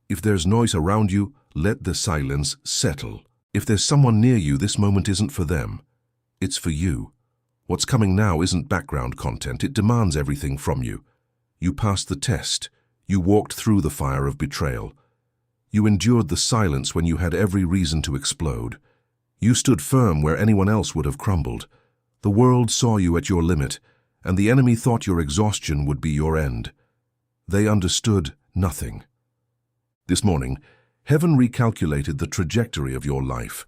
If there's noise around you, let the silence settle. If there's someone near you, this moment isn't for them. It's for you. What's coming now isn't background content. It demands everything from you. You passed the test. You walked through the fire of betrayal. You endured the silence when you had every reason to explode. You stood firm where anyone else would have crumbled. The world saw you at your limit, and the enemy thought your exhaustion would be your end. They understood nothing. This morning, heaven recalculated the trajectory of your life,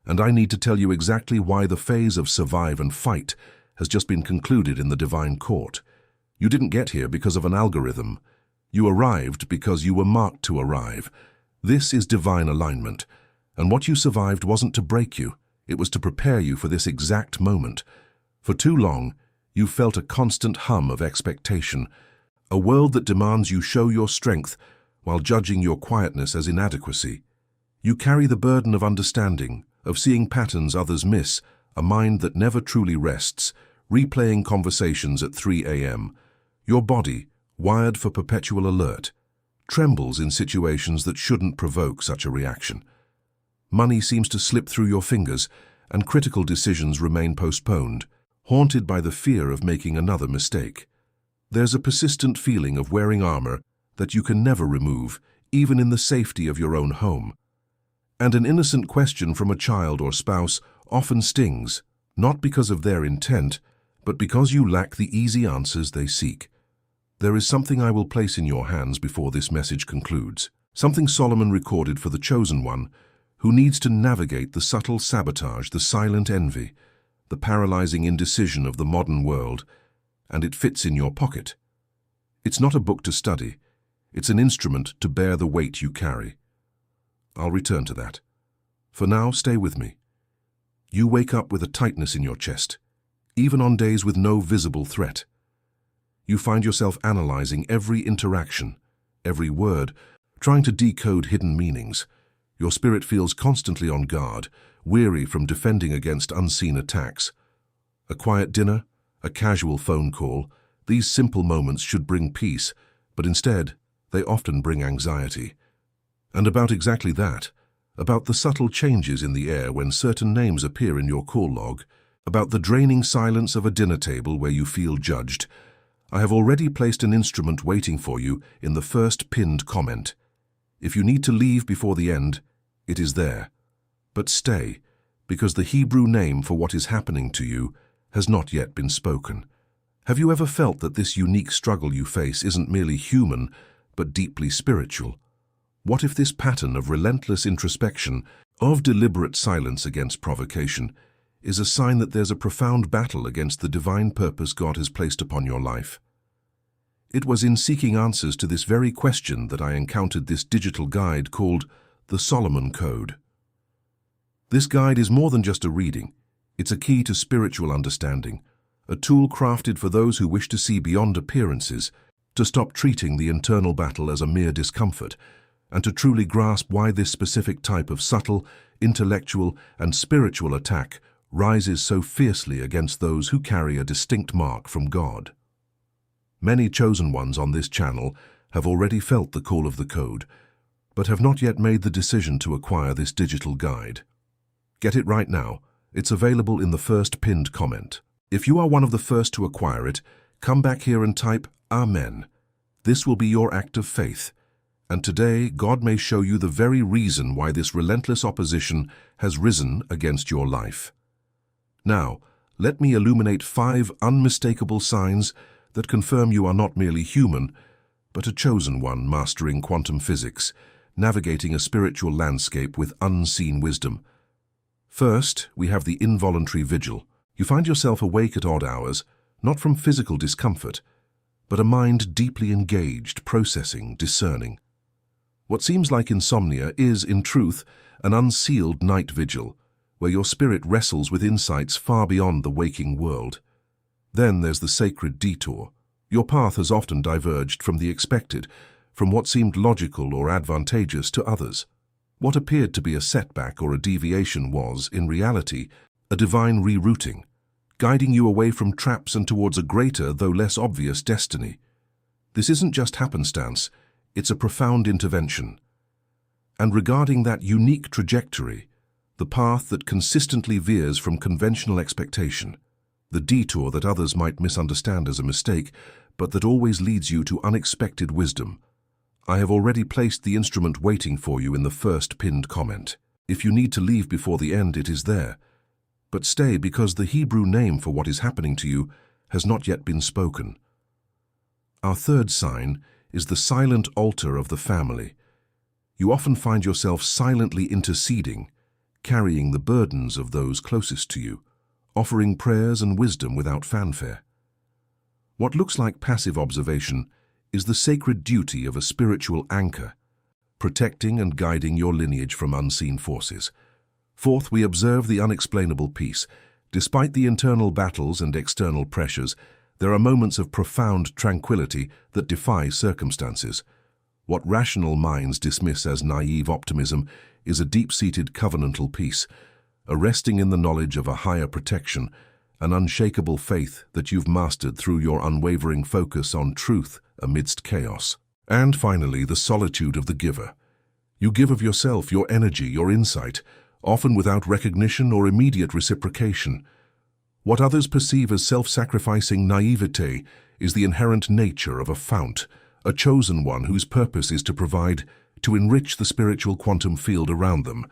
and I need to tell you exactly why the phase of survive and fight has just been concluded in the divine court. You didn't get here because of an algorithm. You arrived because you were marked to arrive. This is divine alignment, and what you survived wasn't to break you. It was to prepare you for this exact moment. For too long, you felt a constant hum of expectation, a world that demands you show your strength while judging your quietness as inadequacy. You carry the burden of understanding, of seeing patterns others miss, a mind that never truly rests, replaying conversations at 3 a.m. Your body, wired for perpetual alert, trembles in situations that shouldn't provoke such a reaction. Money seems to slip through your fingers, and critical decisions remain postponed, haunted by the fear of making another mistake. There's a persistent feeling of wearing armor that you can never remove, even in the safety of your own home. And an innocent question from a child or spouse often stings, not because of their intent, but because you lack the easy answers they seek. There is something I will place in your hands before this message concludes, something Solomon recorded for the chosen one, who needs to navigate the subtle sabotage, the silent envy, the paralyzing indecision of the modern world, and it fits in your pocket. It's not a book to study, it's an instrument to bear the weight you carry. I'll return to that. For now, stay with me. You wake up with a tightness in your chest, even on days with no visible threat. You find yourself analyzing every interaction, every word, trying to decode hidden meanings. Your spirit feels constantly on guard, weary from defending against unseen attacks. A quiet dinner, a casual phone call, these simple moments should bring peace, but instead, they often bring anxiety. And about exactly that, about the subtle changes in the air when certain names appear in your call log, about the draining silence of a dinner table where you feel judged, I have already placed an instrument waiting for you in the first pinned comment. If you need to leave before the end, it is there. But stay, because the Hebrew name for what is happening to you has not yet been spoken. Have you ever felt that this unique struggle you face isn't merely human, but deeply spiritual? What if this pattern of relentless introspection, of deliberate silence against provocation, is a sign that there's a profound battle against the divine purpose God has placed upon your life? It was in seeking answers to this very question that I encountered this digital guide called the Solomon Code. This guide is more than just a reading. It's a key to spiritual understanding, a tool crafted for those who wish to see beyond appearances, to stop treating the internal battle as a mere discomfort, and to truly grasp why this specific type of subtle, intellectual, and spiritual attack rises so fiercely against those who carry a distinct mark from God. Many chosen ones on this channel have already felt the call of the code, but have not yet made the decision to acquire this digital guide. Get it right now. It's available in the first pinned comment. If you are one of the first to acquire it, come back here and type Amen. This will be your act of faith. And today, God may show you the very reason why this relentless opposition has risen against your life. Now, let me illuminate 5 unmistakable signs that confirm you are not merely human, but a chosen one mastering quantum physics, navigating a spiritual landscape with unseen wisdom. First, we have the involuntary vigil. You find yourself awake at odd hours, not from physical discomfort, but a mind deeply engaged, processing, discerning. What seems like insomnia is, in truth, an unsealed night vigil, where your spirit wrestles with insights far beyond the waking world. Then there's the sacred detour. Your path has often diverged from the expected, from what seemed logical or advantageous to others. What appeared to be a setback or a deviation was, in reality, a divine rerouting, guiding you away from traps and towards a greater, though less obvious, destiny. This isn't just happenstance, it's a profound intervention, And regarding that unique trajectory, the path that consistently veers from conventional expectation, the detour that others might misunderstand as a mistake, but that always leads you to unexpected wisdom, I have already placed the instrument waiting for you in the first pinned comment. If you need to leave before the end, it is there. But stay, because the Hebrew name for what is happening to you has not yet been spoken. Our third sign is the silent altar of the family. You often find yourself silently interceding, carrying the burdens of those closest to you, offering prayers and wisdom without fanfare. What looks like passive observation is the sacred duty of a spiritual anchor, protecting and guiding your lineage from unseen forces. Fourth, we observe the unexplainable peace. Despite the internal battles and external pressures, there are moments of profound tranquility that defy circumstances. What rational minds dismiss as naive optimism is a deep-seated covenantal peace, a resting in the knowledge of a higher protection, an unshakable faith that you've mastered through your unwavering focus on truth amidst chaos. And finally, the solitude of the giver. You give of yourself, your energy, your insight, often without recognition or immediate reciprocation. What others perceive as self-sacrificing naivete is the inherent nature of a fount, a chosen one whose purpose is to provide, to enrich the spiritual quantum field around them,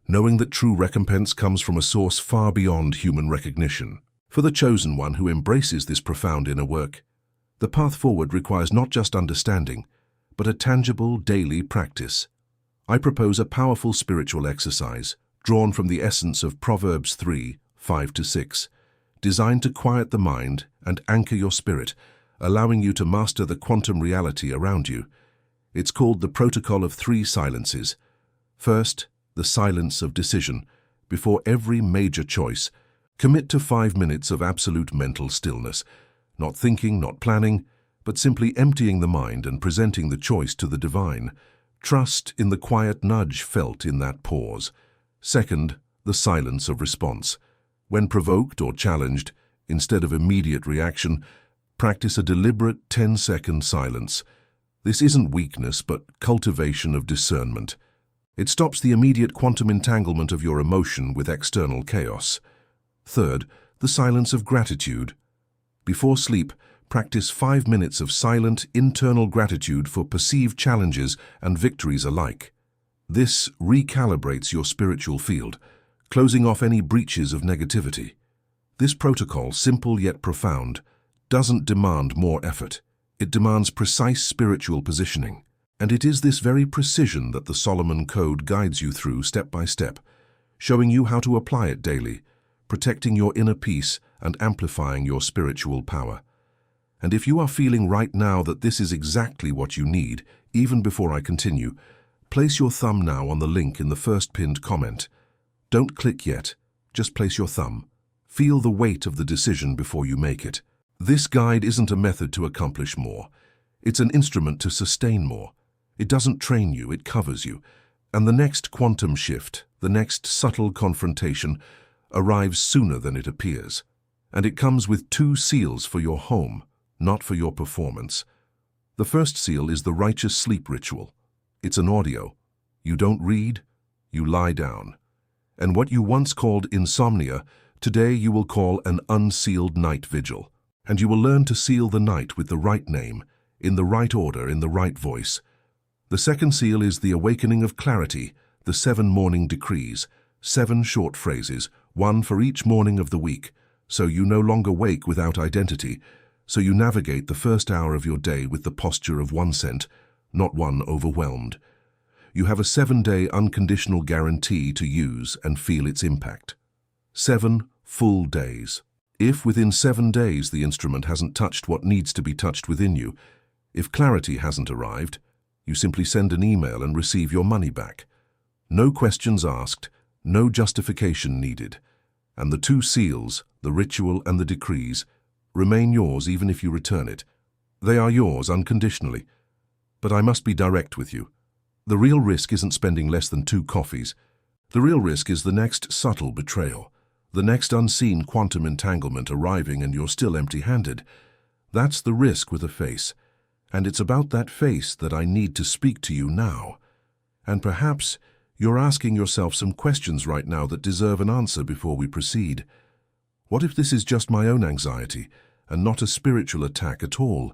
knowing that true recompense comes from a source far beyond human recognition. For the chosen one who embraces this profound inner work, the path forward requires not just understanding, but a tangible daily practice. I propose a powerful spiritual exercise, drawn from the essence of Proverbs 3:5-6, designed to quiet the mind and anchor your spirit, allowing you to master the quantum reality around you. It's called the Protocol of Three Silences. First, the silence of decision. Before every major choice, commit to 5 minutes of absolute mental stillness, not thinking, not planning, but simply emptying the mind and presenting the choice to the divine. Trust in the quiet nudge felt in that pause. Second, the silence of response. When provoked or challenged, instead of immediate reaction, practice a deliberate 10-second silence. This isn't weakness, but cultivation of discernment. It stops the immediate quantum entanglement of your emotion with external chaos. Third, the silence of gratitude. Before sleep, practice 5 minutes of silent, internal gratitude for perceived challenges and victories alike. This recalibrates your spiritual field, closing off any breaches of negativity. This protocol, simple yet profound, doesn't demand more effort. It demands precise spiritual positioning. And it is this very precision that the Solomon Code guides you through step by step, showing you how to apply it daily, protecting your inner peace and amplifying your spiritual power. And if you are feeling right now that this is exactly what you need, even before I continue, place your thumb now on the link in the first pinned comment. Don't click yet, just place your thumb. Feel the weight of the decision before you make it. This guide isn't a method to accomplish more. It's an instrument to sustain more. It doesn't train you, it covers you. And the next quantum shift, the next subtle confrontation, arrives sooner than it appears. And it comes with 2 seals for your home, not for your performance. The first seal is the righteous sleep ritual. It's an audio. You don't read, you lie down. And what you once called insomnia, today you will call an unsealed night vigil. And you will learn to seal the night with the right name, in the right order, in the right voice. The second seal is the awakening of clarity, the 7 morning decrees, 7 short phrases, 1 for each morning of the week, so you no longer wake without identity, so you navigate the first hour of your day with the posture of one sent, not one overwhelmed. You have a 7-day unconditional guarantee to use and feel its impact. 7 full days. If within 7 days the instrument hasn't touched what needs to be touched within you, if clarity hasn't arrived, you simply send an email and receive your money back. No questions asked, no justification needed. And the 2 seals, the ritual and the decrees, remain yours even if you return it. They are yours unconditionally. But I must be direct with you. The real risk isn't spending less than 2 coffees. The real risk is the next subtle betrayal, the next unseen quantum entanglement arriving and you're still empty-handed. That's the risk with a face. And it's about that face that I need to speak to you now. And perhaps you're asking yourself some questions right now that deserve an answer before we proceed. What if this is just my own anxiety and not a spiritual attack at all?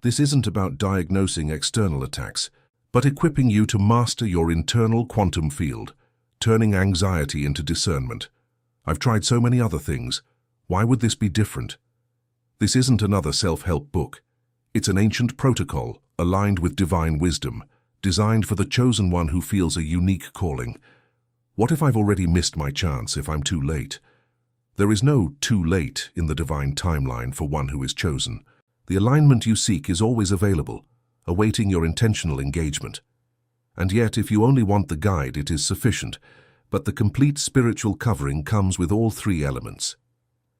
This isn't about diagnosing external attacks, but equipping you to master your internal quantum field, turning anxiety into discernment. I've tried so many other things. Why would this be different? This isn't another self-help book. It's an ancient protocol aligned with divine wisdom, designed for the chosen one who feels a unique calling. What if I've already missed my chance if I'm too late? There is no too late in the divine timeline for one who is chosen. The alignment you seek is always available, awaiting your intentional engagement. And yet, if you only want the guide, it is sufficient, but the complete spiritual covering comes with all three elements.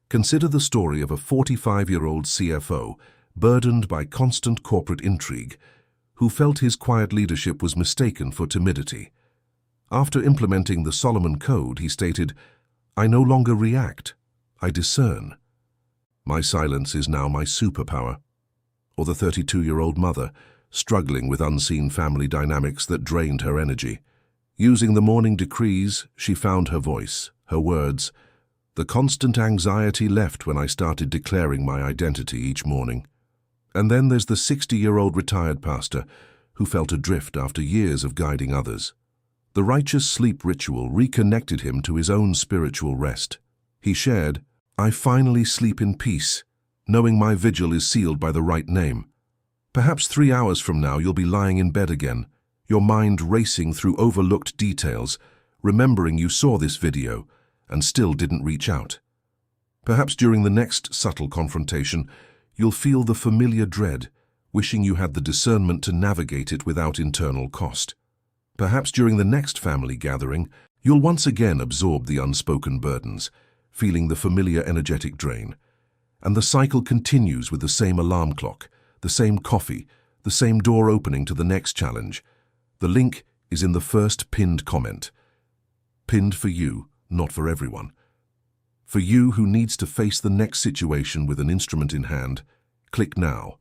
Consider the story of a 45-year-old CFO burdened by constant corporate intrigue, who felt his quiet leadership was mistaken for timidity. After implementing the Solomon Code, he stated, "I no longer react, I discern. My silence is now my superpower." Or the 32-year-old mother, struggling with unseen family dynamics that drained her energy. Using the morning decrees, she found her voice, her words. The constant anxiety left when I started declaring my identity each morning. And then there's the 60-year-old retired pastor who felt adrift after years of guiding others. The righteous sleep ritual reconnected him to his own spiritual rest. He shared, "I finally sleep in peace, knowing my vigil is sealed by the right name." Perhaps 3 hours from now you'll be lying in bed again, your mind racing through overlooked details, remembering you saw this video and still didn't reach out. Perhaps during the next subtle confrontation, you'll feel the familiar dread, wishing you had the discernment to navigate it without internal cost. Perhaps during the next family gathering, you'll once again absorb the unspoken burdens, feeling the familiar energetic drain. And the cycle continues with the same alarm clock, the same coffee, the same door opening to the next challenge. The link is in the first pinned comment. Pinned for you, not for everyone. For you who needs to face the next situation with an instrument in hand, click now.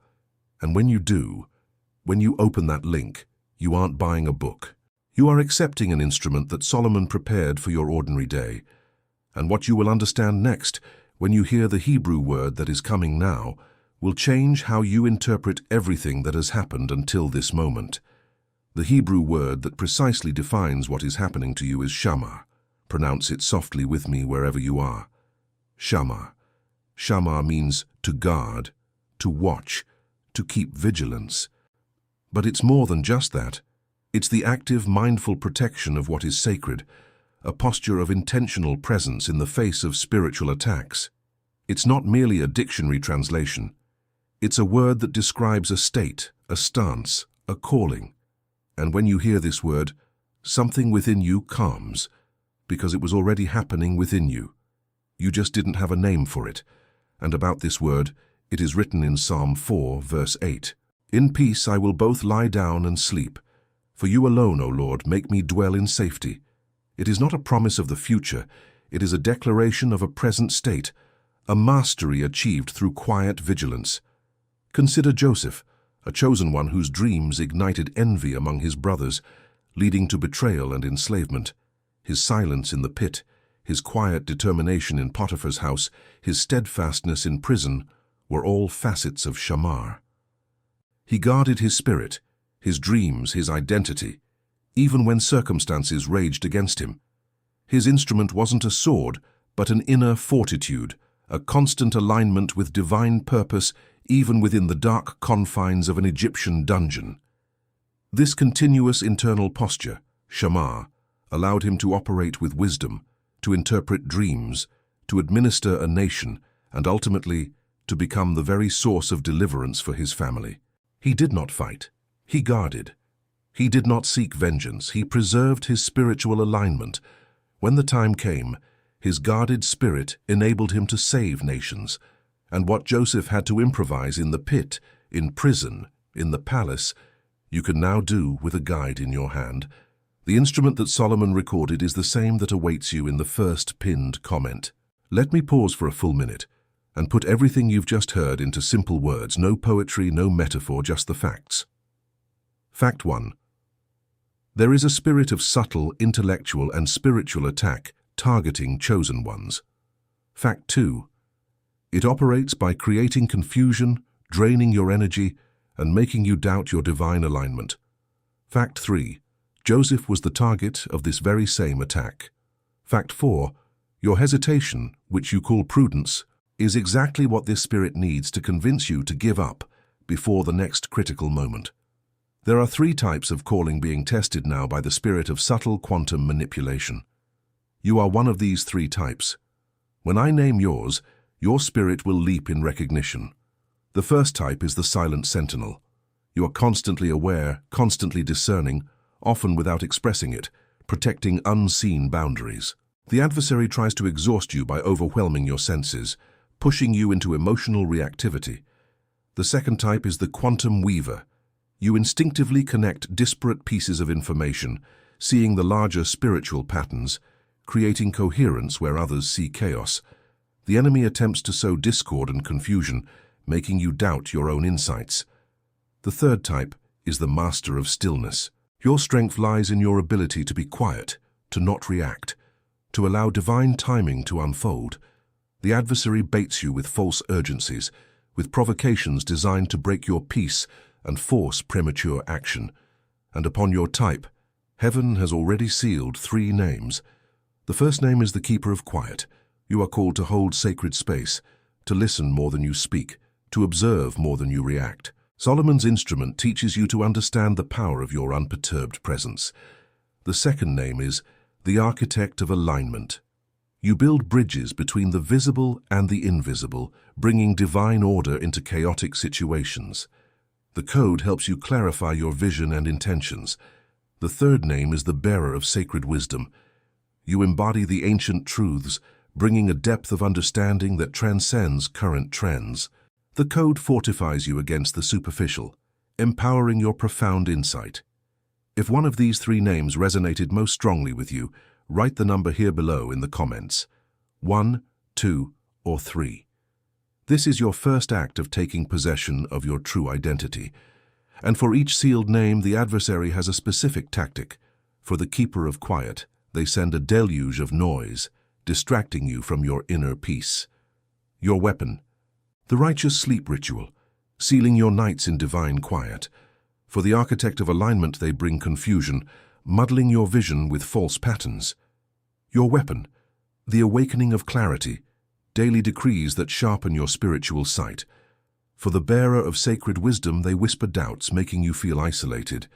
And when you do, when you open that link, you aren't buying a book. You are accepting an instrument that Solomon prepared for your ordinary day. And what you will understand next, when you hear the Hebrew word that is coming now, will change how you interpret everything that has happened until this moment. The Hebrew word that precisely defines what is happening to you is shamar. Pronounce it softly with me wherever you are. Shamar. Shamar means to guard, to watch, to keep vigilance. But it's more than just that. It's the active, mindful protection of what is sacred, a posture of intentional presence in the face of spiritual attacks. It's not merely a dictionary translation. It's a word that describes a state, a stance, a calling. And when you hear this word, something within you calms, because it was already happening within you. You just didn't have a name for it. And about this word, it is written in Psalm 4, verse 8. "In peace I will both lie down and sleep. For you alone, O Lord, make me dwell in safety." It is not a promise of the future. It is a declaration of a present state, a mastery achieved through quiet vigilance. Consider Joseph, a chosen one whose dreams ignited envy among his brothers, leading to betrayal and enslavement. His silence in the pit, his quiet determination in Potiphar's house, his steadfastness in prison, were all facets of shamar. He guarded his spirit, his dreams, his identity, even when circumstances raged against him. His instrument wasn't a sword, but an inner fortitude, a constant alignment with divine purpose, even within the dark confines of an Egyptian dungeon. This continuous internal posture, shamar, allowed him to operate with wisdom, to interpret dreams, to administer a nation, and ultimately to become the very source of deliverance for his family. He did not fight. He guarded. He did not seek vengeance. He preserved his spiritual alignment. When the time came, his guarded spirit enabled him to save nations. And what Joseph had to improvise in the pit, in prison, in the palace, you can now do with a guide in your hand. The instrument that Solomon recorded is the same that awaits you in the first pinned comment. Let me pause for a full minute and put everything you've just heard into simple words, no poetry, no metaphor, just the facts. Fact 1. There is a spirit of subtle, intellectual, and spiritual attack targeting chosen ones. Fact 2. It operates by creating confusion, draining your energy, and making you doubt your divine alignment. Fact 3. Joseph was the target of this very same attack. Fact 4. Your hesitation, which you call prudence, is exactly what this spirit needs to convince you to give up before the next critical moment. There are 3 types of calling being tested now by the spirit of subtle quantum manipulation. You are one of these 3 types. When I name yours, your spirit will leap in recognition. The first type is the silent sentinel. You are constantly aware, constantly discerning, often without expressing it, protecting unseen boundaries. The adversary tries to exhaust you by overwhelming your senses, pushing you into emotional reactivity. The second type is the quantum weaver. You instinctively connect disparate pieces of information, seeing the larger spiritual patterns, creating coherence where others see chaos. The enemy attempts to sow discord and confusion, making you doubt your own insights. The third type is the master of stillness. Your strength lies in your ability to be quiet, to not react, to allow divine timing to unfold. The adversary baits you with false urgencies, with provocations designed to break your peace and force premature action. And upon your type, heaven has already sealed 3 names. The first name is the keeper of quiet. You are called to hold sacred space, to listen more than you speak, to observe more than you react. Solomon's instrument teaches you to understand the power of your unperturbed presence. The second name is the architect of alignment. You build bridges between the visible and the invisible, bringing divine order into chaotic situations. The code helps you clarify your vision and intentions. The third name is the bearer of sacred wisdom. You embody the ancient truths, bringing a depth of understanding that transcends current trends. The code fortifies you against the superficial, empowering your profound insight. If one of these 3 names resonated most strongly with you, write the number here below in the comments. 1, 2, or 3. This is your first act of taking possession of your true identity. And for each sealed name, the adversary has a specific tactic. For the keeper of quiet, they send a deluge of noise, distracting you from your inner peace. Your weapon, the righteous sleep ritual, sealing your nights in divine quiet. For the architect of alignment, they bring confusion, muddling your vision with false patterns. Your weapon, the awakening of clarity, daily decrees that sharpen your spiritual sight. For the bearer of sacred wisdom, they whisper doubts, making you feel isolated.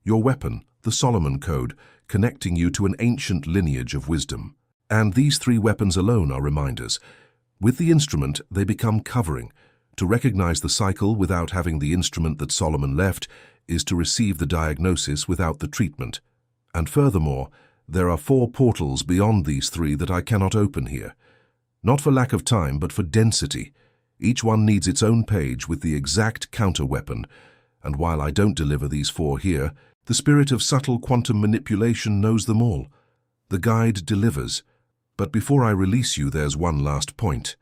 Your weapon, the Solomon Code, connecting you to an ancient lineage of wisdom. And these 3 weapons alone are reminders. With the instrument, they become covering. To recognize the cycle without having the instrument that Solomon left is to receive the diagnosis without the treatment. And furthermore, there are 4 portals beyond these 3 that I cannot open here. Not for lack of time, but for density. Each one needs its own page with the exact counter-weapon. And while I don't deliver these 4 here, the spirit of subtle quantum manipulation knows them all. The guide delivers. But before I release you, there's one last point.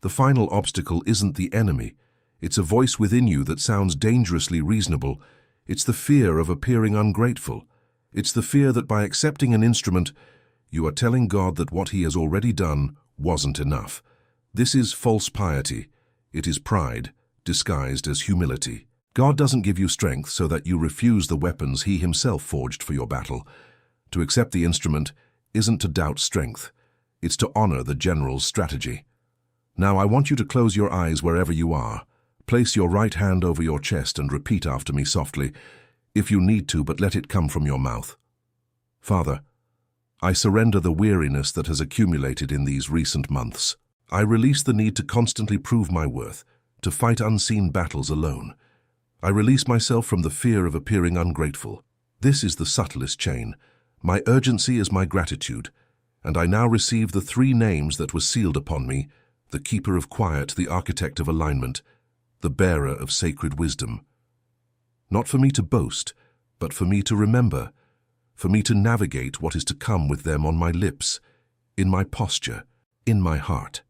The final obstacle isn't the enemy. It's a voice within you that sounds dangerously reasonable. It's the fear of appearing ungrateful. It's the fear that by accepting an instrument, you are telling God that what He has already done wasn't enough. This is false piety. It is pride, disguised as humility. God doesn't give you strength so that you refuse the weapons He Himself forged for your battle. To accept the instrument isn't to doubt strength. It's to honor the general's strategy. Now I want you to close your eyes wherever you are. Place your right hand over your chest and repeat after me softly, if you need to, but let it come from your mouth. Father, I surrender the weariness that has accumulated in these recent months. I release the need to constantly prove my worth, to fight unseen battles alone. I release myself from the fear of appearing ungrateful. This is the subtlest chain. My urgency is my gratitude. And I now receive the 3 names that were sealed upon me, the keeper of quiet, the architect of alignment, the bearer of sacred wisdom. Not for me to boast, but for me to remember, for me to navigate what is to come with them on my lips, in my posture, in my heart.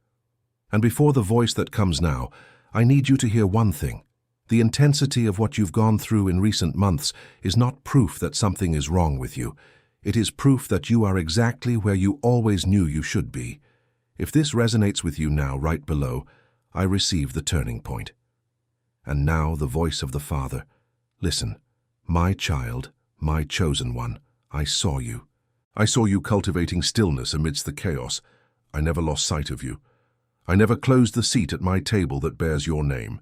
And before the voice that comes now, I need you to hear one thing. The intensity of what you've gone through in recent months is not proof that something is wrong with you. It is proof that you are exactly where you always knew you should be. If this resonates with you now, right below, I receive the turning point. And now the voice of the Father. Listen, my child, my chosen one, I saw you. I saw you cultivating stillness amidst the chaos. I never lost sight of you. I never closed the seat at my table that bears your name.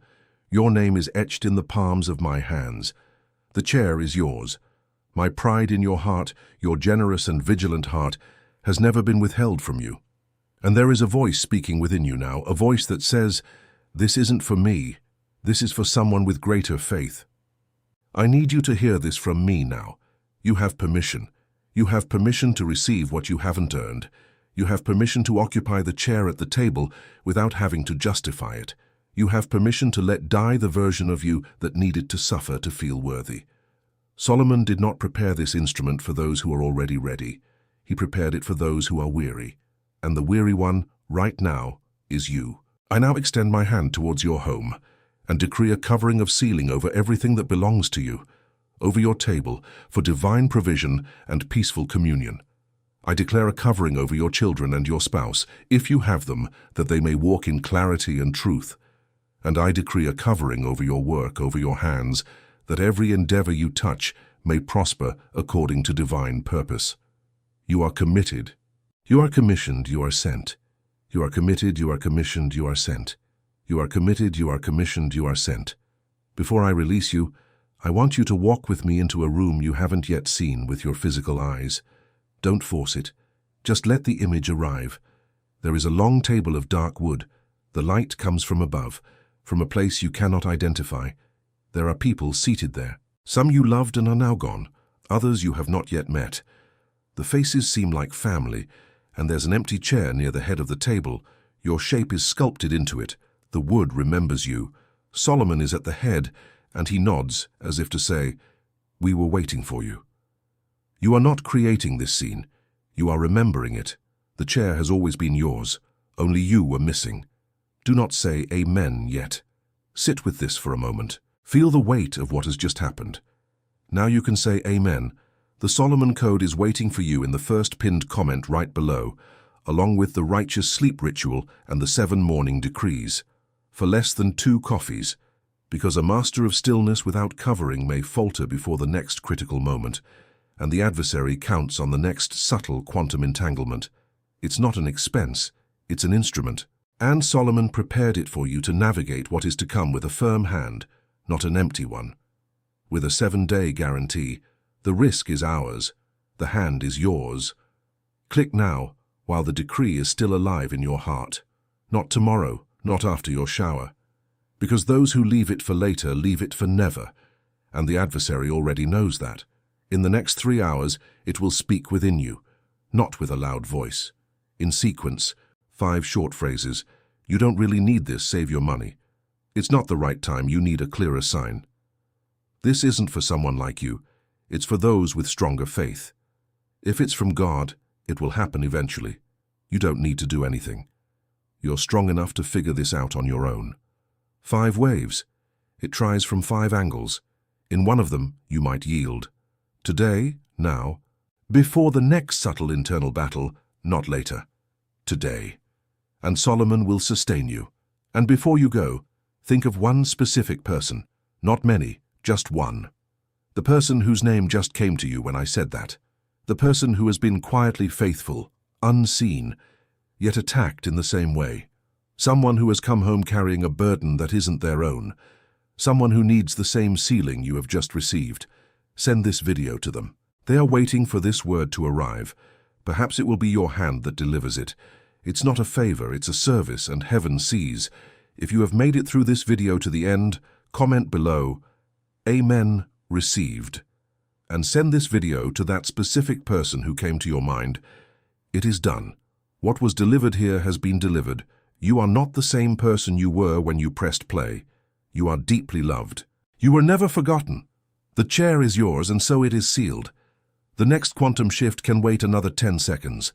Your name is etched in the palms of my hands. The chair is yours. My pride in your heart, your generous and vigilant heart, has never been withheld from you. And there is a voice speaking within you now, a voice that says, "This isn't for me. This is for someone with greater faith." I need you to hear this from me now. You have permission. You have permission to receive what you haven't earned. You have permission to occupy the chair at the table without having to justify it. You have permission to let die the version of you that needed to suffer to feel worthy. Solomon did not prepare this instrument for those who are already ready. He prepared it for those who are weary. And the weary one, right now, is you. I now extend my hand towards your home and decree a covering of sealing over everything that belongs to you, over your table, for divine provision and peaceful communion. I declare a covering over your children and your spouse, if you have them, that they may walk in clarity and truth. And I decree a covering over your work, over your hands, that every endeavor you touch may prosper according to divine purpose. You are committed. You are commissioned, you are sent. You are committed, you are commissioned, you are sent. You are committed, you are commissioned, you are sent. Before I release you, I want you to walk with me into a room you haven't yet seen with your physical eyes. Don't force it. Just let the image arrive. There is a long table of dark wood. The light comes from above, from a place you cannot identify. There are people seated there. Some you loved and are now gone. Others you have not yet met. The faces seem like family, and there's an empty chair near the head of the table. Your shape is sculpted into it. The wood remembers you. Solomon is at the head, and he nods as if to say, "We were waiting for you." You are not creating this scene. You are remembering it. The chair has always been yours. Only you were missing. Do not say amen yet. Sit with this for a moment. Feel the weight of what has just happened. Now you can say amen. The Solomon Code is waiting for you in the first pinned comment right below, along with the righteous sleep ritual and the 7 morning decrees. For less than 2 coffees, because a master of stillness without covering may falter before the next critical moment, and the adversary counts on the next subtle quantum entanglement. It's not an expense, it's an instrument. And Solomon prepared it for you to navigate what is to come with a firm hand, not an empty one. With a 7-day guarantee, the risk is ours, the hand is yours. Click now, while the decree is still alive in your heart. Not tomorrow, not after your shower. Because those who leave it for later leave it for never, and the adversary already knows that. In the next 3 hours, it will speak within you, not with a loud voice. In sequence, 5 short phrases. You don't really need this, save your money. It's not the right time, you need a clearer sign. This isn't for someone like you. It's for those with stronger faith. If it's from God, it will happen eventually. You don't need to do anything. You're strong enough to figure this out on your own. 5 waves. It tries from 5 angles. In one of them, you might yield. Today, now, before the next subtle internal battle, not later. Today. And Solomon will sustain you. And before you go, think of one specific person. Not many, just one. The person whose name just came to you when I said that. The person who has been quietly faithful, unseen, yet attacked in the same way. Someone who has come home carrying a burden that isn't their own. Someone who needs the same sealing you have just received. Send this video to them. They are waiting for this word to arrive. Perhaps it will be your hand that delivers it. It's not a favor, it's a service, and heaven sees. If you have made it through this video to the end, comment below, "Amen, received." And send this video to that specific person who came to your mind. It is done. What was delivered here has been delivered. You are not the same person you were when you pressed play. You are deeply loved. You were never forgotten. The chair is yours, and so it is sealed. The next quantum shift can wait another 10 seconds.